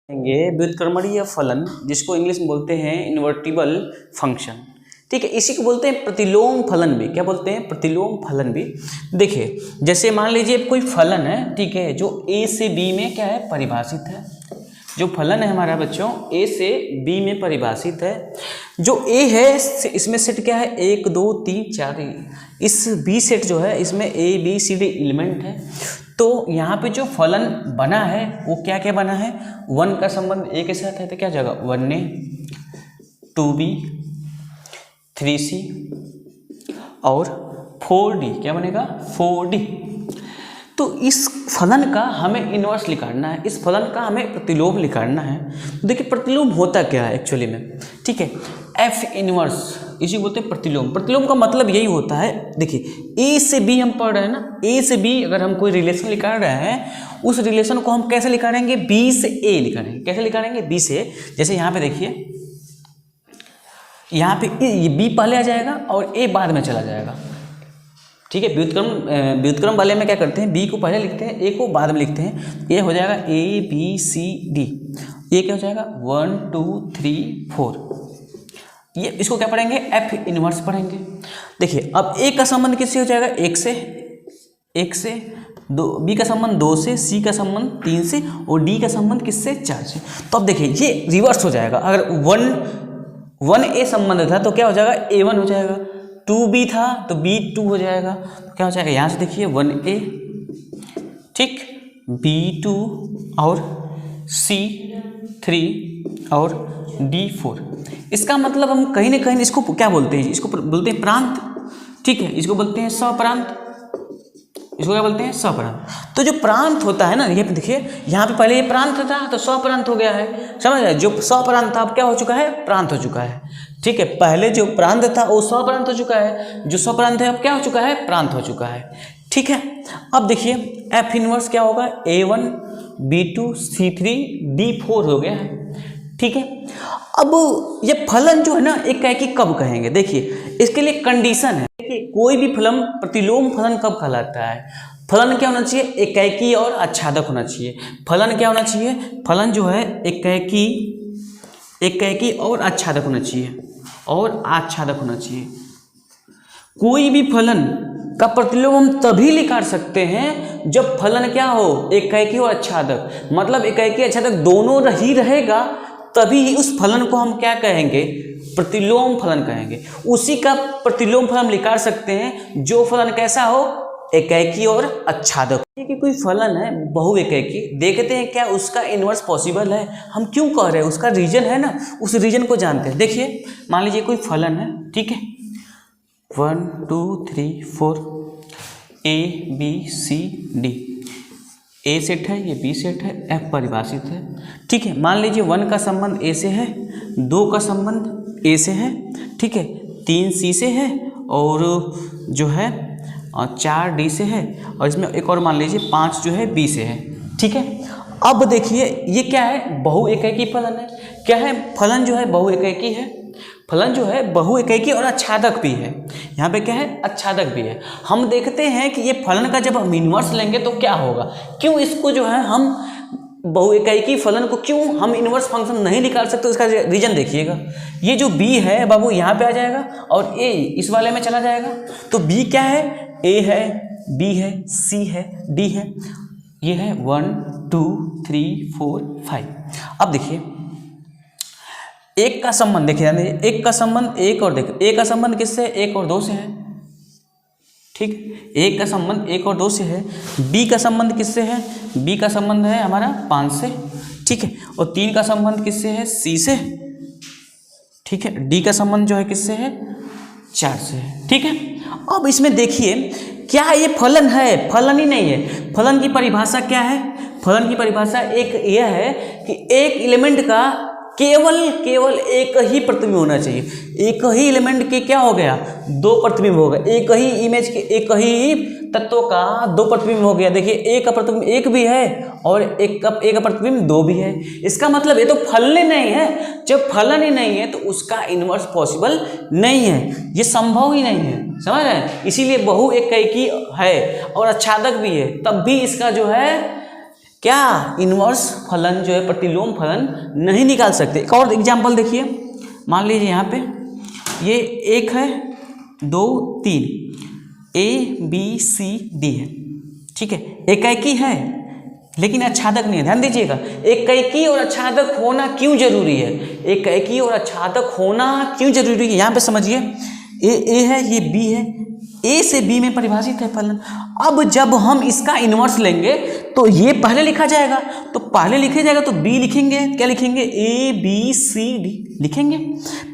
व्युत्क्रमणीय फलन, जिसको इंग्लिश में बोलते हैं इन्वर्टिबल फंक्शन। ठीक है, इसी को बोलते हैं प्रतिलोम फलन भी। क्या बोलते हैं? प्रतिलोम फलन भी। देखिए, जैसे मान लीजिए कोई फलन है, ठीक है, जो ए से बी में क्या है, परिभाषित है। जो फलन है हमारा बच्चों ए से बी में परिभाषित है। जो ए है इसमें सेट क्या है, 1 2 3 4। इस बी सेट जो है इसमें A B C D element है। तो यहाँ पे जो फलन बना है वो क्या क्या बना है, 1 का संबंध ए के साथ है तो क्या जाएगा 1a, 2b, 3c और 4d। क्या बनेगा? 4d। तो इस फलन का हमें इन्वर्स निकालना है, इस फलन का हमें प्रतिलोम निकालना है। तो देखिए प्रतिलोम होता क्या है एक्चुअली में, ठीक है, एफ इन्वर्स, इसी को बोलते हैं प्रतिलोम। प्रतिलोम का मतलब यही होता है, देखिए ए से बी हम पढ़ रहे हैं ना, ए से बी अगर हम कोई रिलेशन निकाल रहे हैं, उस रिलेशन को हम कैसे निकालेंगे, बी से ए निकालेंगे। कैसे निकालेंगे? बी से। जैसे यहाँ पे देखिए, यहाँ पे ये बी पहले आ जाएगा और ए बाद में चला जाएगा। ठीक है, व्युत्क्रम वाले में क्या करते हैं, बी को पहले लिखते हैं, ए को बाद में लिखते हैं। ये हो जाएगा ए बी सी डी। ये क्या हो जाएगा 1 2 3 4। ये इसको क्या पढ़ेंगे, एफ इनवर्स पढ़ेंगे। देखिए अब ए का संबंध किससे हो जाएगा, 1 से, 2, बी का संबंध 2 से, सी का संबंध 3 से और डी का संबंध किससे, 4 से। तो अब देखिए ये रिवर्स हो जाएगा। अगर 1 ए संबंध था तो क्या हो जाएगा, A1 हो जाएगा। 2b था तो B2 हो जाएगा। तो क्या हो जाएगा, यहाँ से देखिए 1a, ठीक, B2 और C3 और D4। इसका मतलब हम कहीं ना कहीं इसको क्या बोलते हैं, इसको बोलते हैं प्रांत। ठीक है, इसको बोलते हैं सप्रांत। इसको क्या बोलते हैं, सप्रांत। तो जो प्रांत होता है ना, ये देखिए यहाँ पे पहले ये प्रांत था तो सप्रांत हो गया है, समझ रहे? जो सप्रांत था अब क्या हो चुका है, प्रांत हो चुका है। ठीक है, पहले जो प्रांत था वो सप्रांत हो चुका है, जो सप्रांत है अब क्या हो चुका है, प्रांत हो चुका है। ठीक है, अब देखिए एफ इनवर्स क्या होगा, A1 B2 C3 D4 हो गया है। ठीक है, अब ये फलन जो है ना एकाएकी कब कहेंगे, देखिए इसके लिए कंडीशन है। देखिए कोई भी फलन प्रतिलोम फलन कब कहलाता है, फलन क्या होना चाहिए, एकाएकी और आच्छादक होना चाहिए। फलन क्या होना चाहिए, फलन जो है एकाएकी और आच्छादक होना चाहिए, और आच्छादक होना चाहिए। कोई भी फलन का प्रतिलोम हम तभी निकाल सकते हैं जब फलन क्या हो, एकाएकी और आच्छादक। मतलब एकाएकी आच्छादक दोनों ही रहेगा तभी उस फलन को हम क्या कहेंगे, प्रतिलोम फलन कहेंगे। उसी का प्रतिलोम फलन हम निकाल सकते हैं जो फलन कैसा हो, एकाएकी और आच्छादक। कि कोई फलन है बहुएकाएकी, देखते हैं क्या उसका इन्वर्स पॉसिबल है। हम क्यों कह रहे हैं, उसका रीजन है ना, उस रीजन को जानते हैं। देखिए मान लीजिए कोई फलन है, ठीक है, 1 2 3 4 A B C D। A set है, ये बी सेट है, एफ परिभाषित है। ठीक है, मान लीजिए 1 का संबंध ए से है, 2 का संबंध ए से है, ठीक है, 3 सी से है और जो है 4 डी से है, और इसमें एक और मान लीजिए 5 जो है बी से है। ठीक है, अब देखिए ये क्या है, बहुएकाएकी फलन है। क्या है, फलन जो है बहुएकाएकी है, फलन जो है बहुएकाएकी और आच्छादक भी है। यहाँ पे क्या है, आच्छादक भी है। हम देखते हैं कि ये फलन का जब हम इन्वर्स लेंगे तो क्या होगा, क्यों इसको जो है हम बहुएकाएकी फलन को क्यों हम इन्वर्स फंक्शन नहीं निकाल सकते, उसका रीजन देखिएगा। ये जो b है बाबू यहाँ पे आ जाएगा और a इस वाले में चला जाएगा। तो b क्या है, a है, b है, c है, d है। ये है 1 2 3 4 5। अब देखिए एक का संबंध, देखिए एक का संबंध एक और, देखिए एक का संबंध किससे, 1 और 2 से है। ठीक, एक का संबंध 1 और 2 से है। बी का संबंध किससे है, बी का संबंध है हमारा 5 से। ठीक है, और 3 का संबंध किससे है, सी से। ठीक है, डी का संबंध जो है किससे है, 4 से है। ठीक है, अब इसमें देखिए क्या ये फलन है, फलन ही नहीं है। फलन की परिभाषा क्या है, फलन की परिभाषा एक यह है कि एक एलिमेंट का केवल एक ही प्रतिबिंब होना चाहिए। एक ही एलिमेंट के क्या हो गया, 2 प्रतिबिंब हो गए। एक ही इमेज के, एक ही तत्वों का 2 प्रतिबिंब हो गया। देखिए एक का प्रतिबिंब 1 भी है और एक का प्रतिबिंब 2 भी है। इसका मतलब ये तो फलन ही नहीं है। जब फलन ही नहीं है तो उसका इन्वर्स पॉसिबल नहीं है, ये संभव ही नहीं है, समझ रहे हैं। इसीलिए बहुएकाएकी है और आच्छादक भी है, तब भी इसका जो है क्या इनवर्स फलन जो है, प्रतिलोम फलन नहीं निकाल सकते। एक और एग्जाम्पल देखिए, मान लीजिए यहाँ पे ये 1 है 2 3 ABCD है, ठीक है, एकाएकी है लेकिन आच्छादक नहीं है। ध्यान दीजिएगा, एकाएकी और आच्छादक होना क्यों जरूरी है, एकाएकी और आच्छादक होना क्यों जरूरी है, यहाँ पे समझिए। ए है, ये बी है, ए से बी में परिभाषित है फलन। अब जब हम इसका इन्वर्स लेंगे तो ये पहले लिखा जाएगा, तो पहले लिखे जाएगा तो बी लिखेंगे, क्या लिखेंगे, ABCD लिखेंगे,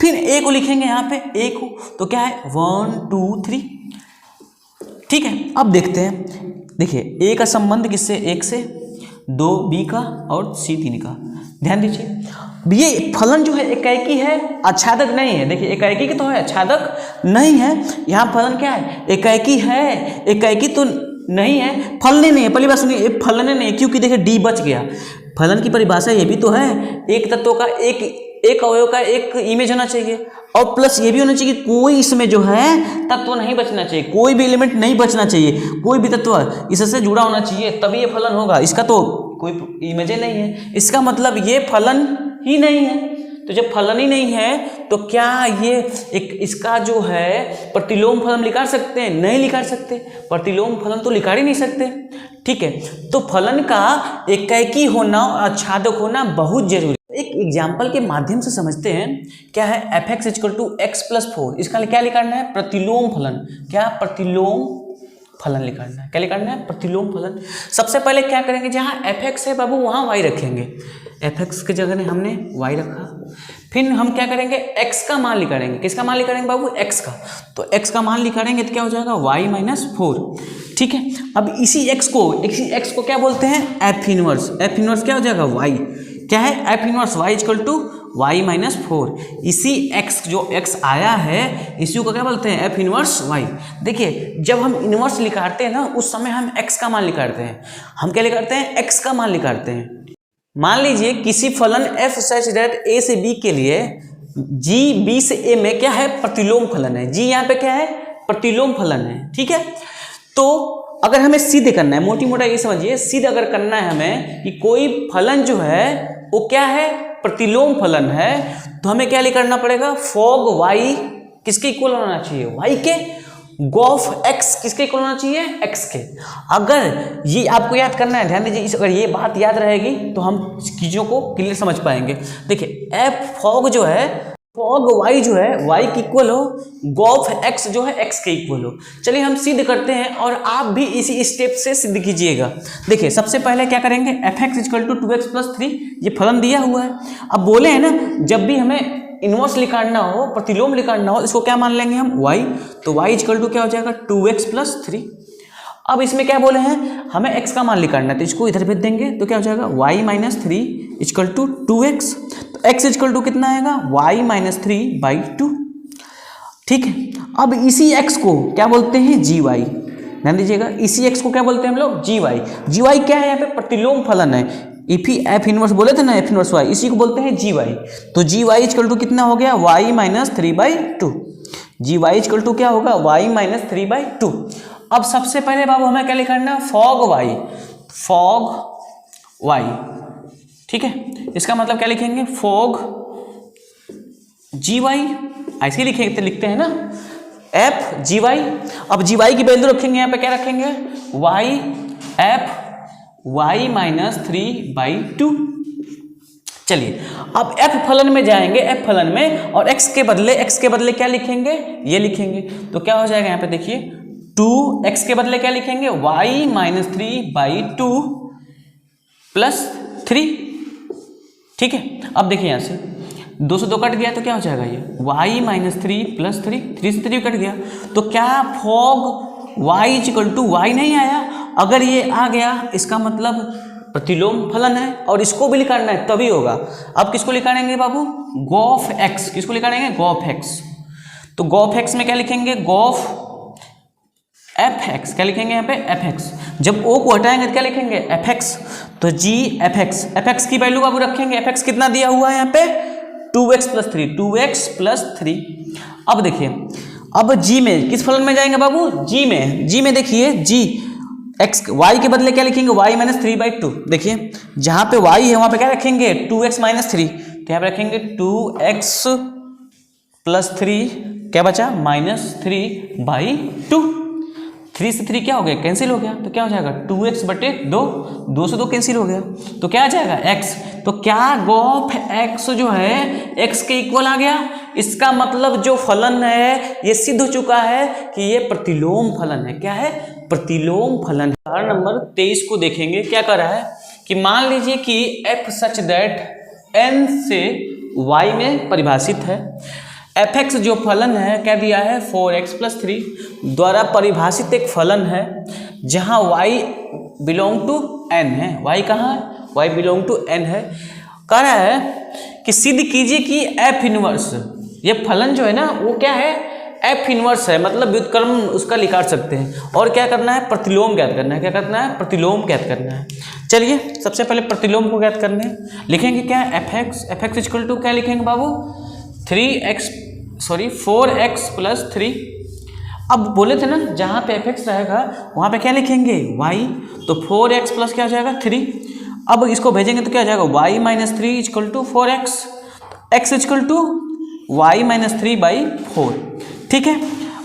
फिर ए को लिखेंगे यहाँ पे, ए को, तो क्या है 1 2 3, ठीक है। अब देखते हैं, देखिए ए का संबंध किससे, 1 से, 2 बी का और C 3 का। ध्यान दीजिए, ये फलन जो है एकाएकी है, आच्छादक नहीं है। देखिए एकाएकी की तो है, आच्छादक नहीं है। यहाँ फलन क्या है, एकाएकी है, एकाएकी तो नहीं है, फलने नहीं है। पहली बात सुनिए, एक फलने नहीं है, क्योंकि देखिए डी बच गया। फलन की परिभाषा ये भी तो है, एक तत्व का एक अवयव का एक इमेज होना चाहिए, और प्लस ये भी होना चाहिए कि कोई इसमें जो है तत्व नहीं बचना चाहिए, कोई भी एलिमेंट नहीं बचना चाहिए, कोई भी तत्व इससे जुड़ा होना चाहिए, तभी ये फलन होगा। इसका तो कोई इमेज नहीं है, इसका मतलब ये फलन ही नहीं है। तो जब फलन ही नहीं है तो क्या ये एक इसका जो है प्रतिलोम फलन निकाल सकते हैं, नहीं निकाल सकते। प्रतिलोम फलन तो निकाल ही नहीं सकते, ठीक है। तो फलन का एकाएकी होना और आच्छादक होना बहुत जरूरी है। एक एग्जाम्पल के माध्यम से समझते हैं, क्या है fx = x+4, इसका क्या निकालना है, प्रतिलोम फलन। क्या, प्रतिलोम फलन निकालना है। क्या निकालना है, प्रतिलोम फलन। सबसे पहले क्या करेंगे, जहाँ fx है बाबू वहाँ y रखेंगे, fx की जगह ने हमने y रखा। फिर हम क्या करेंगे, x का मान निकालेंगे। किसका मान निकालेंगे बाबू, x का। तो x का मान निकालेंगे तो क्या हो जाएगा, y - 4, ठीक है। अब इसी x को क्या बोलते हैं, f इनवर्स। f इनवर्स क्या हो जाएगा, y। क्या है, f इनवर्स y = y - 4। इसी x जो x आया है इसी को क्या बोलते हैं, f इनवर्स y। देखिए जब हम इनवर्स निकालते हैं ना, उस समय हम x का मान निकालते हैं। हम क्या निकालते हैं, x का मान निकालते हैं। मान लीजिए किसी फलन f सच दैट a से b के लिए g b से a में क्या है, प्रतिलोम फलन है। g यहाँ पे क्या है, प्रतिलोम फलन है, ठीक है। तो अगर हमें सिद्ध करना है, मोटी मोटा ये समझिए, सिद्ध अगर करना है हमें कि कोई फलन जो है वो क्या है, प्रतिलोम फलन है, तो हमें क्या करना पड़ेगा, फॉग y किसके इक्वल होना चाहिए, y के, गोफ x किसके इक्वल होना चाहिए, x के। अगर ये आपको याद करना है, ध्यान दीजिए, अगर ये बात याद रहेगी तो हम चीज़ों को क्लियर समझ पाएंगे। देखिए f फॉग जो है, फॉग y जो है y के इक्वल हो, गोफ x जो है x के इक्वल हो। चलिए हम सिद्ध करते हैं और आप भी इसी स्टेप से सिद्ध कीजिएगा। देखिए सबसे पहले क्या करेंगे, fx = 2x+3, ये फलन दिया हुआ है। अब बोले हैं ना, जब भी हमें इनवर्स निकालना हो, प्रतिलोम निकालना हो, इसको क्या मान लेंगे हम, y। तो y = क्या हो जाएगा, 2x+3। अब इसमें क्या बोले हैं, हमें x का मान निकालना है, तो इसको इधर भेज देंगे तो क्या हो जाएगा, y - 3 = 2x। तो x = कितना आएगा, y - 3/2, ठीक है। अब इसी x को क्या बोलते हैं, gy। ध्यान दीजिएगा, इसी x को क्या बोलते हैं हम लोग, gy क्या है, यहाँ पे प्रतिलोम फलन है। f इनवर्स बोले थे ना, f इनवर्स y, इसी को बोलते हैं gy। तो gy = कितना हो गया, y - 3/2। gy = क्या होगा, y - 3/2। अब सबसे पहले बाबू हमें क्या लिखना है, फॉग y, ठीक है। इसका मतलब क्या लिखेंगे, फॉग gy, ऐसे लिखेंगे, लिखते हैं ना, f gy। अब gy की वैल्यू रखेंगे, यहाँ पे क्या रखेंगे, y - 3/2। चलिए अब f फलन में जाएंगे, f फलन में, और x के बदले क्या लिखेंगे, ये लिखेंगे। तो क्या हो जाएगा, यहाँ पे देखिए 2x के बदले क्या लिखेंगे, y - 3/2 + 3, ठीक है। अब देखिए यहाँ से 2 से 2 कट गया तो क्या हो जाएगा, ये y - 3 + 3, 3 से 3 कट गया। तो क्या फॉग y = y नहीं आया, अगर ये आ गया इसका मतलब प्रतिलोम फलन है, और इसको भी निकालना है तभी होगा। अब किसको निकालेंगे बाबू, गोफ x, किसको निकालेंगे, गोफ x। तो गोफ x में क्या लिखेंगे, गोफ fx, क्या लिखेंगे यहाँ पे, fx। जब o को हटाएंगे तो क्या लिखेंगे, fx। तो g fx की वैल्यू बाबू रखेंगे, fx कितना दिया हुआ है यहाँ पे, 2x+3। अब देखिए, अब g में किस फलन में जाएंगे बाबू, g में देखिए, g एक्स वाई के बदले क्या लिखेंगे, वाई माइनस 3/2। देखिए जहां पे वाई है वहां पे क्या रखेंगे, 2x माइनस 3, तो यहाँ पे रखेंगे 2x प्लस 3, क्या बचा -3/2। 3 से 3 क्या हो गया, कैंसिल हो गया, तो क्या हो जाएगा 2x बटे 2, 2 से 2 कैंसिल हो गया, तो क्या आ जाएगा x। तो क्या गोफ x जो है x के इक्वल आ गया। इसका मतलब जो फलन है ये सिद्ध हो चुका है कि ये प्रतिलोम फलन है। क्या है, प्रतिलोम फलन। उदाहरण नंबर 23 को देखेंगे, क्या कर रहा है कि मान लीजिए कि f सच दैट n से y में परिभाषित है। fx जो फलन है क्या दिया है, 4x प्लस 3 द्वारा परिभाषित एक फलन है जहां y बिलोंग टू n है। y कहाँ है, y बिलोंग टू n है। कह रहा है कि सिद्ध कीजिए कि f इनवर्स, ये फलन जो है ना वो क्या है, f इनवर्स है, मतलब व्युत्क्रम उसका निकाल सकते हैं। और क्या करना है, प्रतिलोम ज्ञात करना है। क्या करना है, प्रतिलोम ज्ञात करना है। चलिए सबसे पहले प्रतिलोम को ज्ञात करने हैं। लिखेंगे क्या, fx इक्वल टू क्या लिखेंगे बाबू, 4x प्लस 3। अब बोले थे ना जहाँ पे fx रहेगा वहाँ पे क्या लिखेंगे, y, तो 4x प्लस क्या हो जाएगा 3। अब इसको भेजेंगे तो क्या हो जाएगा, y minus 3 equal to 4x, x equal to y minus 3/4। ठीक है,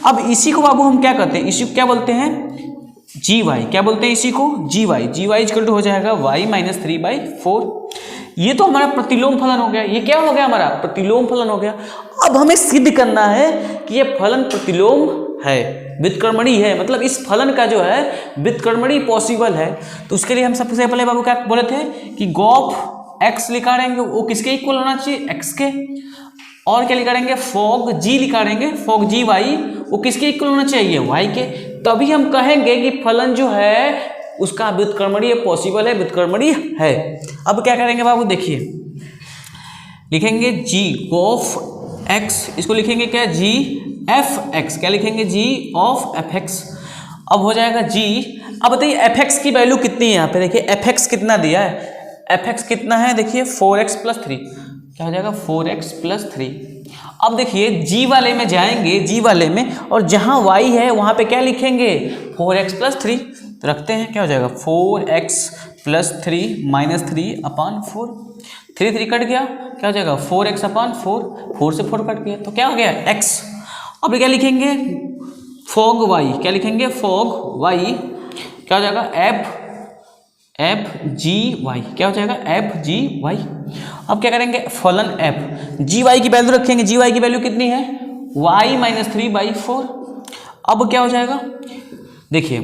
अब इसी को बाबू हम क्या करते हैं, इसी को क्या बोलते हैं, gy। क्या बोलते हैं इसी को, gy इक्वल टू हो जाएगा y माइनस 3/4। ये तो हमारा प्रतिलोम फलन हो गया। ये क्या हो गया, हमारा प्रतिलोम फलन हो गया। अब हमें सिद्ध करना है कि ये फलन प्रतिलोम है, व्युत्क्रमणी है, मतलब इस फलन का जो है व्युत्क्रमणी पॉसिबल है। तो उसके लिए हम सबसे पहले बाबू क्या बोले थे कि गोफ x निकालेंगे, वो किसके इक्वल होना चाहिए, x के। और क्या निकालेंगे, फॉग g निकालेंगे, फॉग gy वो किसके इक्वल होना चाहिए, y के। तभी हम कहेंगे कि फलन जो है उसका व्युत्क्रमणीय पॉसिबल है, व्युत्क्रमणीय है। अब क्या करेंगे बाबू, देखिए लिखेंगे g ऑफ x, इसको लिखेंगे क्या, g f(x), क्या लिखेंगे, g ऑफ f(x). अब हो जाएगा g। अब बताइए f(x) की वैल्यू कितनी है, यहाँ पे देखिए f(x) कितना दिया है, f(x) कितना है, देखिए 4x प्लस 3, क्या हो जाएगा 4x प्लस 3। अब देखिए g वाले में जाएंगे, g वाले में, और जहाँ y है वहाँ पे क्या लिखेंगे, 4x प्लस 3, तो रखते हैं, क्या हो जाएगा 4x प्लस 3 माइनस 3/4, 3 कट गया, क्या हो जाएगा 4x/4, 4 से 4 कट गया, तो क्या हो गया x। अब क्या लिखेंगे, फॉग y, क्या लिखेंगे, फॉग y, क्या हो जाएगा f(g)y, क्या हो जाएगा f(g)y। अब क्या करेंगे, फलन f(g)y की वैल्यू रखेंगे, g(y) की वैल्यू कितनी है, y माइनस 3/4। अब क्या हो जाएगा, देखिए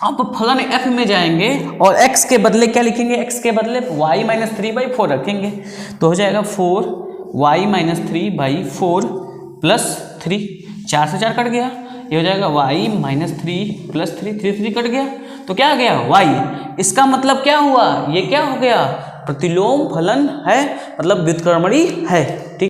अब फलन f में जाएंगे और x के बदले क्या लिखेंगे, x के बदले y माइनस 3/4 रखेंगे, तो हो जाएगा 4y माइनस 3/4 प्लस 3, 4 से 4 कट गया, ये हो जाएगा y माइनस 3 प्लस 3, 3 कट गया, तो क्या आ गया y। इसका मतलब क्या हुआ, ये क्या हो गया, प्रतिलोम फलन है, मतलब व्युत्क्रमणी है। ठीक।